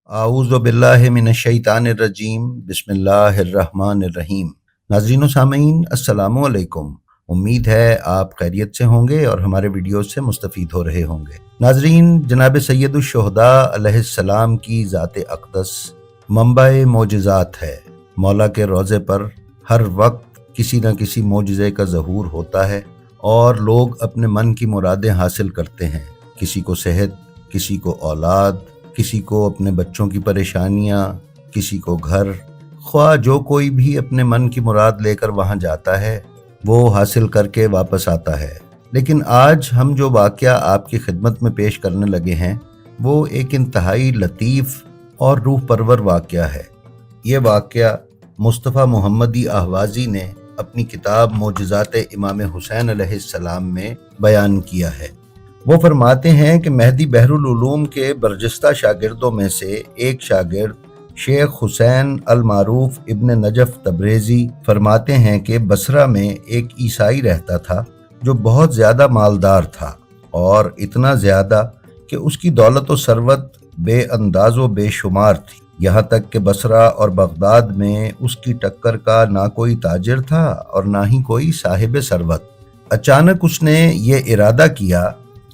आऊज़ु बिल्लाहि मिनश्शैतानिर्रजीम बिस्मिल्लाहिर्रहमानिर्रहीम। नाज़रीन व सामीन, अस्सलामु अलैकुम। उम्मीद है आप खैरियत से होंगे और हमारे वीडियो से मुस्तफ़ीद हो रहे होंगे। नाज़रीन, जनाब सैयदुश्शुहदा अलैहिस्सलाम की ज़ात अक़दस मंबा-ए मोजज़ात है। मौला के रोज़े पर हर वक्त किसी न किसी मोजज़े का ज़हूर होता है और लोग अपने मन की मुरादें हासिल करते हैं। किसी को सेहत, किसी को औलाद, किसी को अपने बच्चों की परेशानियां, किसी को घर। ख्वाह जो कोई भी अपने मन की मुराद लेकर वहां जाता है वो हासिल करके वापस आता है। लेकिन आज हम जो वाक़या आपकी खिदमत में पेश करने लगे हैं वो एक इंतहाई लतीफ़ और रूह परवर वाक़या है। ये वाक़या मुस्तफ़ा मुहम्मदी अहवाज़ी ने अपनी किताब मोजज़ात इमाम हुसैन अलैहिस्सलाम में बयान किया है। वो फरमाते हैं कि मेहदी बहरुल उलूम के बरजस्ता शागिर्दों में से एक शागिर्द शेख हुसैन अल मारूफ इब्न नजफ तब्रेज़ी फरमाते हैं कि बसरा में एक ईसाई रहता था जो बहुत ज़्यादा मालदार था और इतना ज़्यादा कि उसकी दौलत व सरवत बेअंदाज़ व बेशुमार थी। यहाँ तक कि बसरा और बगदाद में उसकी टक्कर का ना कोई ताजिर था और ना ही कोई साहिब सरवत। अचानक उसने ये इरादा किया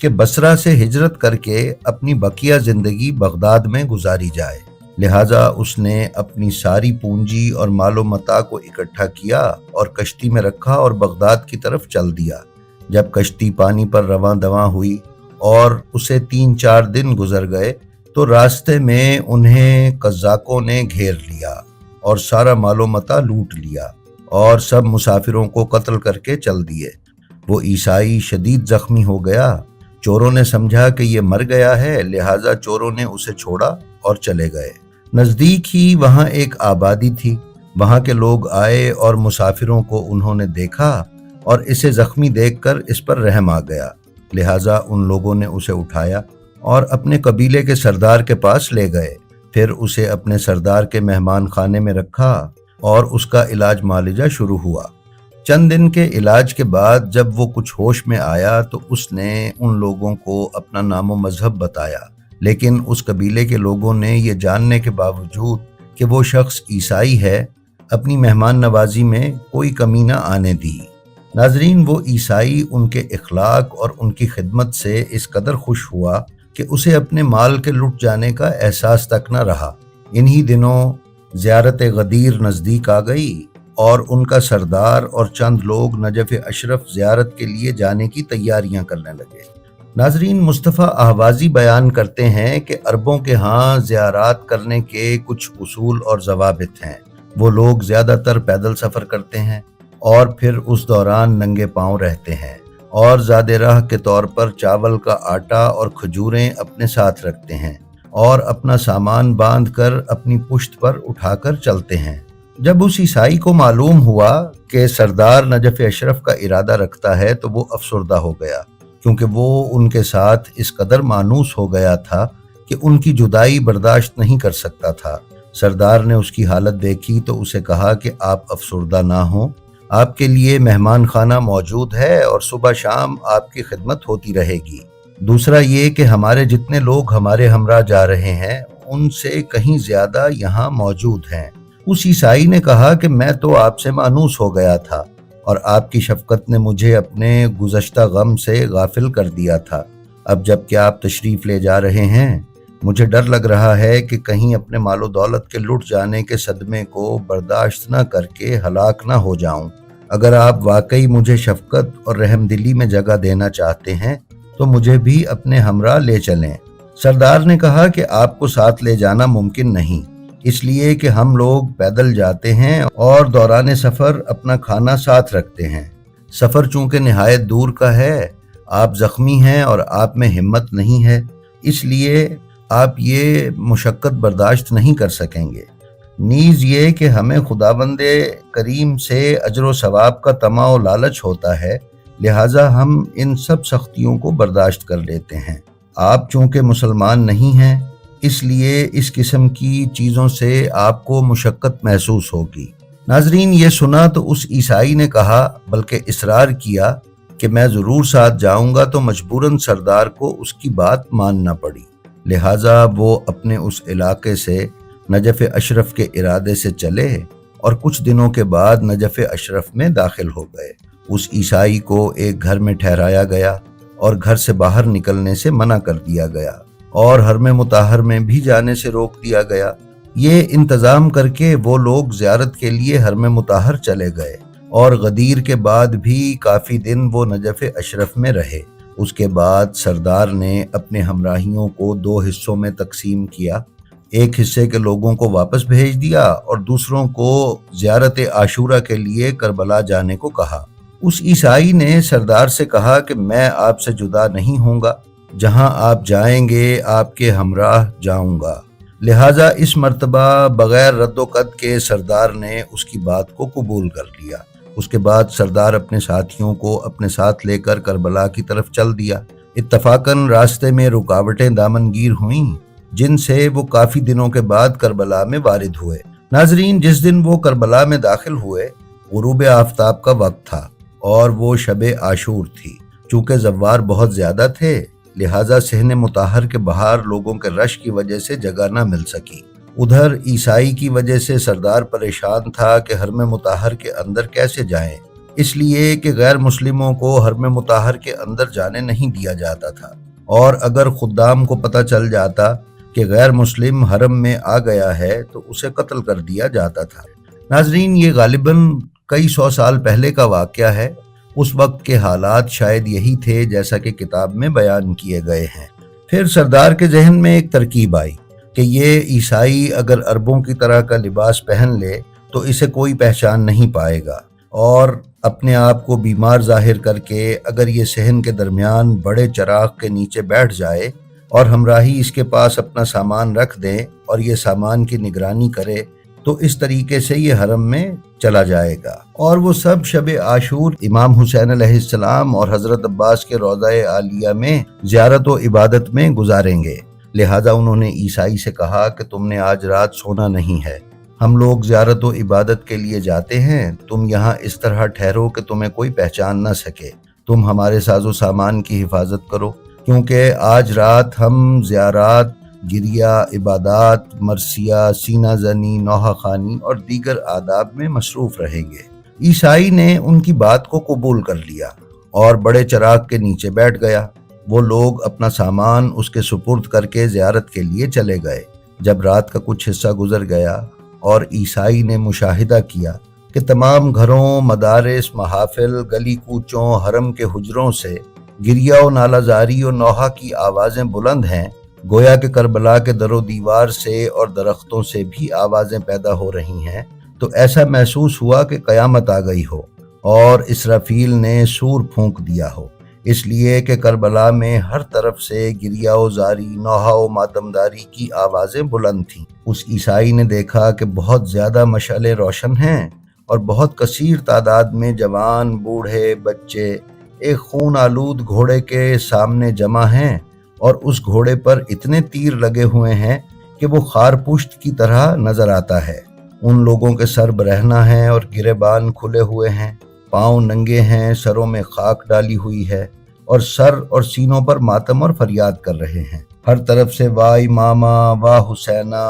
कि बसरा से हिजरत करके अपनी बकिया ज़िंदगी बगदाद में गुजारी जाए। लिहाजा उसने अपनी सारी पूंजी और मालो मता को इकट्ठा किया और कश्ती में रखा और बगदाद की तरफ चल दिया। जब कश्ती पानी पर रवां दवां हुई और उसे 3-4 दिन गुजर गए तो रास्ते में उन्हें कज़ाकों ने घेर लिया और सारा मालो मता लूट लिया और सब मुसाफिरों को कत्ल करके चल दिए। वो ईसाई शदीद जख्मी हो गया। चोरों ने समझा कि ये मर गया है, लिहाजा चोरों ने उसे छोड़ा और चले गए। नज़दीक ही वहाँ एक आबादी थी। वहाँ के लोग आए और मुसाफिरों को उन्होंने देखा और इसे ज़ख्मी देखकर इस पर रहम आ गया। लिहाजा उन लोगों ने उसे उठाया और अपने कबीले के सरदार के पास ले गए। फिर उसे अपने सरदार के मेहमान खाने में रखा और उसका इलाज मालिजा शुरू हुआ। चंद दिन के इलाज के बाद जब वो कुछ होश में आया तो उसने उन लोगों को अपना नामो मजहब बताया, लेकिन उस कबीले के लोगों ने ये जानने के बावजूद कि वो शख्स ईसाई है अपनी मेहमान नवाजी में कोई कमी न आने दी। नाजरीन, वो ईसाई उनके इखलाक और उनकी खिदमत से इस कदर खुश हुआ कि उसे अपने माल के लुट जाने का एहसास तक न रहा। इन्हीं दिनों ज़ियारत गदीर नज़दीक आ गई और उनका सरदार और चंद लोग नजफ अशरफ ज़ियारत के लिए जाने की तैयारियां करने लगे। नाजरीन, मुस्तफ़ा अहवाज़ी बयान करते हैं कि अरबों के यहाँ ज़ियारत करने के कुछ उसूल और ज़वाबित हैं। वो लोग ज़्यादातर पैदल सफ़र करते हैं और फिर उस दौरान नंगे पाँव रहते हैं और ज़ादे राह के तौर पर चावल का आटा और खजूरें अपने साथ रखते हैं और अपना सामान बांध कर अपनी पुश्त पर उठाकर चलते हैं। जब उस ईसाई को मालूम हुआ कि सरदार नजफ अशरफ का इरादा रखता है तो वो अफसरदा हो गया, क्योंकि वो उनके साथ इस कदर मानूस हो गया था कि उनकी जुदाई बर्दाश्त नहीं कर सकता था। सरदार ने उसकी हालत देखी तो उसे कहा कि आप अफसरदा ना हो, आपके लिए मेहमान खाना मौजूद है और सुबह शाम आपकी खिदमत होती रहेगी। दूसरा ये कि हमारे जितने लोग हमारे हमरा जा रहे हैं उनसे कहीं ज़्यादा यहाँ मौजूद हैं। उस ईसाई ने कहा कि मैं तो आपसे मानूस हो गया था और आपकी शफकत ने मुझे अपने गुज़श्ता गम से गाफिल कर दिया था। अब जब कि आप तशरीफ़ ले जा रहे हैं मुझे डर लग रहा है कि कहीं अपने मालो दौलत के लुट जाने के सदमे को बर्दाश्त न करके हलाक न हो जाऊं। अगर आप वाकई मुझे शफकत और रहमदिली में जगह देना चाहते हैं तो मुझे भी अपने हमरा ले चलें। सरदार ने कहा कि आपको साथ ले जाना मुमकिन नहीं, इसलिए कि हम लोग पैदल जाते हैं और दौरान सफ़र अपना खाना साथ रखते हैं। सफ़र चूँकि निहायत दूर का है, आप ज़ख्मी हैं और आप में हिम्मत नहीं है, इसलिए आप ये मुशक्क़त बर्दाश्त नहीं कर सकेंगे। नीज़ ये कि हमें खुदावंदे करीम से अजर व सवाब का तमा व लालच होता है, लिहाजा हम इन सब सख्तियों को बर्दाश्त कर लेते हैं। आप चूँकि मुसलमान नहीं हैं इसलिए इस किस्म की चीज़ों से आपको मुशक्क़त महसूस होगी। नाजरीन, ये सुना तो उस ईसाई ने कहा, बल्कि इसरार किया कि मैं ज़रूर साथ जाऊंगा, तो मजबूरन सरदार को उसकी बात मानना पड़ी। لہٰذا وہ اپنے اس علاقے سے نجف اشرف کے ارادے سے چلے اور کچھ دنوں کے بعد نجف اشرف میں داخل ہو گئے۔ اس عیسائی کو ایک گھر میں ٹھہرایا گیا اور گھر سے باہر نکلنے سے منع کر دیا گیا اور حرم مطہر میں بھی جانے سے روک دیا گیا۔ یہ انتظام کر کے وہ لوگ زیارت کے لیے حرم مطہر چلے گئے اور غدیر کے بعد بھی کافی دن وہ نجف اشرف میں رہے۔ اس کے بعد سردار نے اپنے ہمراہیوں کو 2 حصوں میں تقسیم کیا۔ ایک حصے کے لوگوں کو واپس بھیج دیا اور دوسروں کو زیارت عاشورہ کے لیے کربلا جانے کو کہا۔ اس عیسائی نے سردار سے کہا کہ میں آپ سے جدا نہیں ہوں گا، جہاں آپ جائیں گے آپ کے ہمراہ جاؤں گا۔ لہٰذا اس مرتبہ بغیر رد و قد کے سردار نے اس کی بات کو قبول کر لیا۔ اس کے بعد سردار اپنے ساتھیوں کو اپنے ساتھ لے کر کربلا کی طرف چل دیا۔ اتفاقاً راستے میں رکاوٹیں دامنگیر ہوئیں جن سے وہ کافی دنوں کے بعد کربلا میں وارد ہوئے۔ ناظرین، جس دن وہ کربلا میں داخل ہوئے غروب آفتاب کا وقت تھا اور وہ شب عاشور تھی۔ چونکہ زوار بہت زیادہ تھے لہٰذا صحن مطہر کے باہر لوگوں کے رش کی وجہ سے جگہ نہ مل سکی۔ ادھر عیسائی کی وجہ سے سردار پریشان تھا کہ حرم مطہر کے اندر کیسے جائیں، اس لیے کہ غیر مسلموں کو حرم مطہر کے اندر جانے نہیں دیا جاتا تھا، اور اگر خدام کو پتہ چل جاتا کہ غیر مسلم حرم میں آ گیا ہے تو اسے قتل کر دیا جاتا تھا۔ ناظرین، یہ غالباً کئی 100 سال پہلے کا واقعہ ہے۔ اس وقت کے حالات شاید یہی تھے جیسا کہ کتاب میں بیان کیے گئے ہیں۔ پھر سردار کے ذہن میں ایک ترکیب آئی کہ یہ عیسائی اگر عربوں کی طرح کا لباس پہن لے تو اسے کوئی پہچان نہیں پائے گا، اور اپنے آپ کو بیمار ظاہر کر کے اگر یہ صحن کے درمیان بڑے چراغ کے نیچے بیٹھ جائے اور ہمراہی اس کے پاس اپنا سامان رکھ دیں اور یہ سامان کی نگرانی کرے تو اس طریقے سے یہ حرم میں چلا جائے گا، اور وہ سب شب عاشور امام حسین علیہ السلام اور حضرت عباس کے روضہ عالیہ میں زیارت و عبادت میں گزاریں گے۔ لہٰذا انہوں نے عیسائی سے کہا کہ تم نے آج رات سونا نہیں ہے، ہم لوگ زیارت و عبادت کے لیے جاتے ہیں، تم یہاں اس طرح ٹھہرو کہ تمہیں کوئی پہچان نہ سکے، تم ہمارے ساز و سامان کی حفاظت کرو، کیونکہ آج رات ہم زیارات، گریہ، عبادات، مرثیہ، سینہ زنی، نوحہ خوانی اور دیگر آداب میں مصروف رہیں گے۔ عیسائی نے ان کی بات کو قبول کر لیا اور بڑے چراغ کے نیچے بیٹھ گیا۔ وہ لوگ اپنا سامان اس کے سپرد کر کے زیارت کے لیے چلے گئے۔ جب رات کا کچھ حصہ گزر گیا اور عیسائی نے مشاہدہ کیا کہ تمام گھروں، مدارس، محافل، گلی کوچوں، حرم کے حجروں سے گریہ و نالہ زاری و نوحہ کی آوازیں بلند ہیں، گویا کہ کربلا کے در و دیوار سے اور درختوں سے بھی آوازیں پیدا ہو رہی ہیں، تو ایسا محسوس ہوا کہ قیامت آ گئی ہو اور اسرافیل نے سور پھونک دیا ہو، اس لیے کہ کربلا میں ہر طرف سے گریہ و زاری، نوحہ و ماتمداری کی آوازیں بلند تھیں۔ اس عیسائی نے دیکھا کہ بہت زیادہ مشعلیں روشن ہیں اور بہت کثیر تعداد میں جوان، بوڑھے، بچے ایک خون آلود گھوڑے کے سامنے جمع ہیں، اور اس گھوڑے پر اتنے تیر لگے ہوئے ہیں کہ وہ خار پشت کی طرح نظر آتا ہے۔ ان لوگوں کے سر برہنہ ہیں اور گریبان کھلے ہوئے ہیں، پاؤں ننگے ہیں، سروں میں خاک ڈالی ہوئی ہے، اور سر اور سینوں پر ماتم اور فریاد کر رہے ہیں۔ ہر طرف سے واہ امامہ، واہ حسینہ،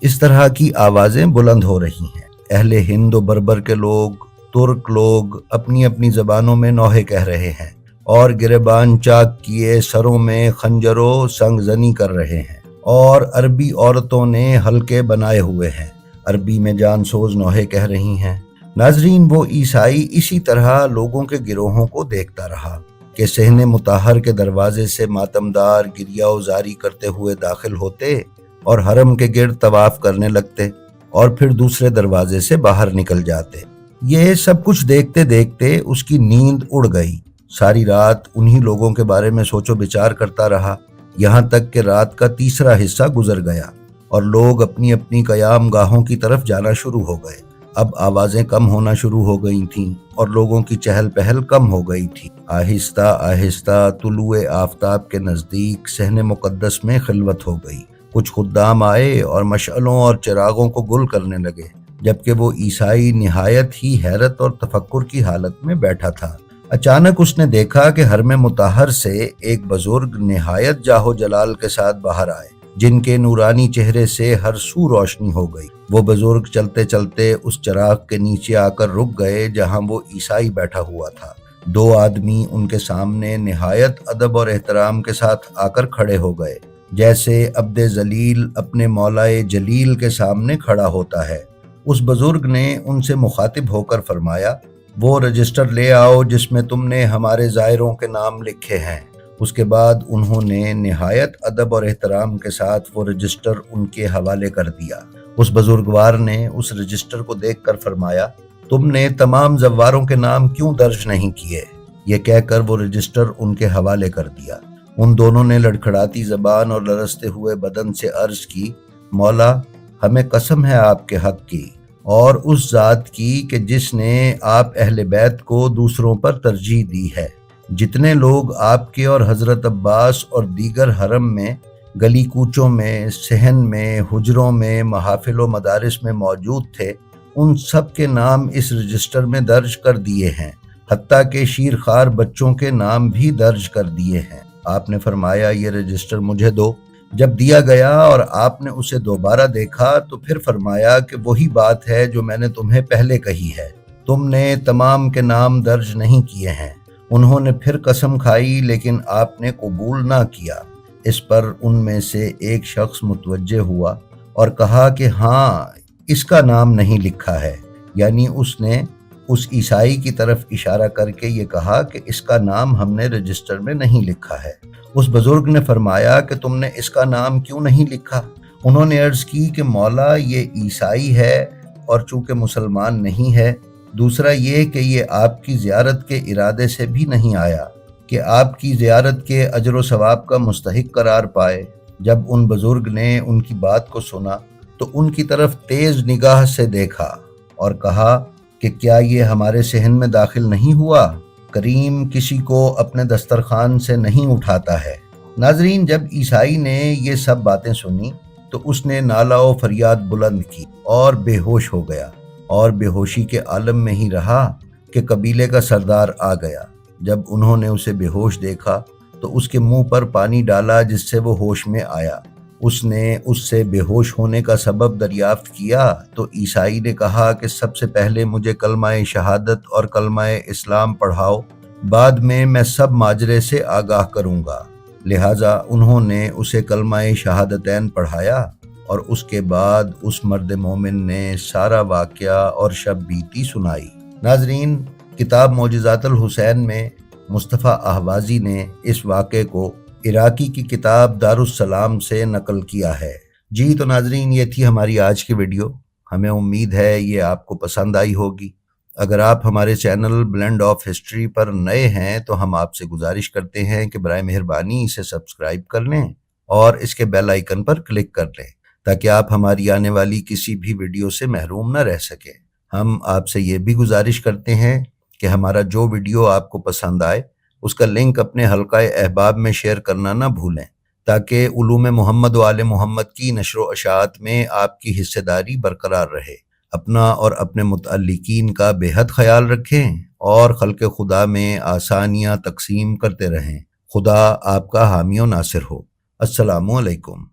اس طرح کی آوازیں بلند ہو رہی ہیں۔ اہل ہند و بربر کے لوگ، ترک لوگ اپنی اپنی زبانوں میں نوحے کہہ رہے ہیں اور گریبان چاک کیے سروں میں خنجر و سنگ زنی کر رہے ہیں، اور عربی عورتوں نے حلقے بنائے ہوئے ہیں، عربی میں جان سوز نوحے کہہ رہی ہیں۔ ناظرین، وہ عیسائی اسی طرح لوگوں کے گروہوں کو دیکھتا رہا کہ صحن مطہر کے دروازے سے ماتمدار گریہ و زاری کرتے ہوئے داخل ہوتے اور حرم کے گرد طواف کرنے لگتے اور پھر دوسرے دروازے سے باہر نکل جاتے۔ یہ سب کچھ دیکھتے دیکھتے اس کی نیند اڑ گئی۔ ساری رات انہی لوگوں کے بارے میں سوچ و بچار کرتا رہا، یہاں تک کہ رات کا تیسرا حصہ گزر گیا اور لوگ اپنی اپنی قیام گاہوں کی طرف جانا شروع ہو گئے۔ اب آوازیں کم ہونا شروع ہو گئی تھیں اور لوگوں کی چہل پہل کم ہو گئی تھی۔ آہستہ آہستہ طلوع آفتاب کے نزدیک صحن مقدس میں خلوت ہو گئی۔ کچھ خدام آئے اور مشعلوں اور چراغوں کو گل کرنے لگے، جبکہ وہ عیسائی نہایت ہی حیرت اور تفکر کی حالت میں بیٹھا تھا۔ अचानक उसने देखा कि हरम मुताहर से एक बुजुर्ग निहायत जाहो जलाल के साथ बाहर आए, जिनके नूरानी चेहरे से हर सू रोशनी हो गई। वो बुजुर्ग चलते चलते उस चराग के नीचे आकर रुक गए जहां वो ईसाई बैठा हुआ था। दो आदमी उनके सामने निहायत अदब और एहतराम के साथ आकर खड़े हो गए, जैसे अब्दे जलील अपने मौलाए जलील के सामने खड़ा होता है। उस बुजुर्ग ने उनसे मुखातिब होकर फरमाया, वो रजिस्टर ले आओ जिसमें तुमने हमारे ज़ायरों के नाम लिखे हैं। उसके बाद उन्होंने निहायत अदब और एहतराम के साथ वो रजिस्टर उनके हवाले कर दिया। उस बुजुर्गवार ने उस रजिस्टर को देखकर फरमाया, तुमने तमाम ज़व्वारों के नाम क्यों दर्ज नहीं किए? ये कहकर वो रजिस्टर उनके हवाले कर दिया। उन दोनों ने लड़खड़ाती ज़बान और लरसते हुए बदन से अर्ज की, मौला, हमें कसम है आपके हक की और उस ज़ात की कि जिसने आप अहले बैत को दूसरों पर तरजीह दी है। जितने लोग आपके और हज़रत अब्बास और दीगर हरम में, गली कूचों में, सहन में, हुजरों में, महाफिल व मदारिस में मौजूद थे, उन सब के नाम इस रजिस्टर में दर्ज कर दिए हैं, हत्ता के शीरखार बच्चों के नाम भी दर्ज कर दिए हैं। आपने फरमाया, ये रजिस्टर मुझे दो। जब दिया गया और आपने उसे दोबारा देखा तो फिर फरमाया कि वही बात है जो मैंने तुम्हें पहले कही है, तुमने तमाम के नाम दर्ज नहीं किए हैं। उन्होंने फिर कसम खाई लेकिन आपने कबूल ना किया। इस पर उनमें से एक शख्स मुतवज्जे हुआ और कहा कि हाँ, इसका नाम नहीं लिखा है। यानी उसने उस ईसाई की तरफ इशारा करके ये कहा कि इसका नाम हमने रजिस्टर में नहीं लिखा है। उस बुजुर्ग ने फरमाया कि तुमने इसका नाम क्यों नहीं लिखा? उन्होंने अर्ज की कि मौला, ये ईसाई है और चूंकि मुसलमान नहीं है, दूसरा ये कि ये आपकी ज़ियारत के इरादे से भी नहीं आया कि आपकी ज़ियारत के अजर व सवाब का मुस्तहिक करार पाए। जब उन बुजुर्ग ने उनकी बात को सुना तो उनकी तरफ तेज़ निगाह से देखा और कहा कि क्या ये हमारे सहन में दाखिल नहीं हुआ? करीम किसी को अपने दस्तरखान से नहीं उठाता है। नाजरीन, जब ईसाई ने ये सब बातें सुनी तो उसने नाला व फरियाद बुलंद की और बेहोश हो गया और बेहोशी के आलम में ही रहा कि कबीले का सरदार आ गया। जब उन्होंने उसे बेहोश देखा तो उसके मुंह पर पानी डाला जिससे वो होश में आया। उसने उससे बेहोश होने का सबब दरियाफ्त किया तो ईसाई ने कहा कि सबसे पहले मुझे कलमाए शहादत और कलमाए इस्लाम पढ़ाओ, बाद में मैं सब माजरे से आगाह करूँगा। लिहाजा उन्होंने उसे कलमाए शहादतैन पढ़ाया और उसके बाद उस मर्द मोमिन ने सारा वाक़या और शब बीती सुनाई। नाजरीन, किताब मोजिज़ातुल हुसैन में मुस्तफ़ा अहवाज़ी ने इस वाक़े को इराकी की किताब दारुस्सलाम से नकल किया है। जी तो नाजरीन, ये थी हमारी आज की वीडियो। हमें उम्मीद है ये आपको पसंद आई होगी। अगर आप हमारे चैनल ब्लेंड ऑफ हिस्ट्री पर नए हैं तो हम आपसे गुजारिश करते हैं कि बराए मेहरबानी इसे सब्सक्राइब कर लें और इसके बेल आइकन पर क्लिक कर लें ताकि आप हमारी आने वाली किसी भी वीडियो से महरूम न रह सकें। हम आपसे ये भी गुजारिश करते हैं कि हमारा जो वीडियो आपको पसंद आए उसका लिंक अपने हल्काए अहबाब में शेयर करना ना भूलें ताकि उलूम मोहम्मद व आले मोहम्मद की नशर व अशाअत में आपकी हिस्सेदारी बरकरार रहे। अपना और अपने मुतअल्लिकीन का बेहद ख्याल रखें और खल्क़े खुदा में आसानियाँ तकसीम करते रहें। खुदा आपका हामी व नासिर हो। अस्सलामु अलैकुम।